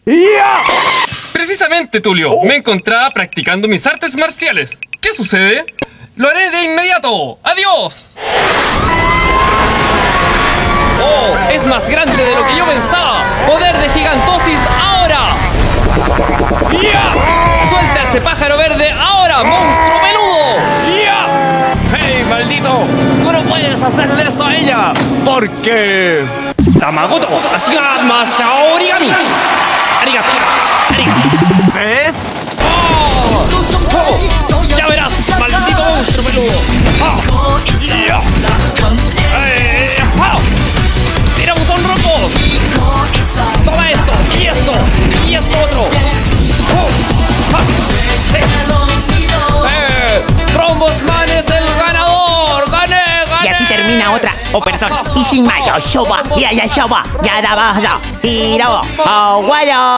¡Ya! Precisamente, Tulio, me encontraba practicando mis artes marciales. ¿Qué sucede? ¡Lo haré de inmediato! ¡Adiós! ¡Oh! ¡Es más grande de lo que yo pensaba! ¡Poder de gigantosis ahora! ¡Ya! ¡Suelta ese pájaro verde ahora, monstruo peludo! ¡Ya! ¡Hey, maldito! ¡Tú no puedes hacerle eso a ella! Porque... ¡Tamagoto! ¡Ashiga Masha Origami! ¡Arigato! ¡Arigato! ¿Ves? ¡Oh! ¡Oh! ¡Ya verás, maldito monstruo peludo! ¡Oh! ¡Ya! ¡Ah! ¡Tira botón rojo! ¡Toma esto! ¡Y esto! ¡Y esto otro! ¡Oh! ¡Ah! ¡Trombosman es el ganador! ¡Gané! Y así termina otra. Oh, perdón. Y sin mayo, shoba. Y allá shoba. Ya da baja. Tiro. Oh, guayo.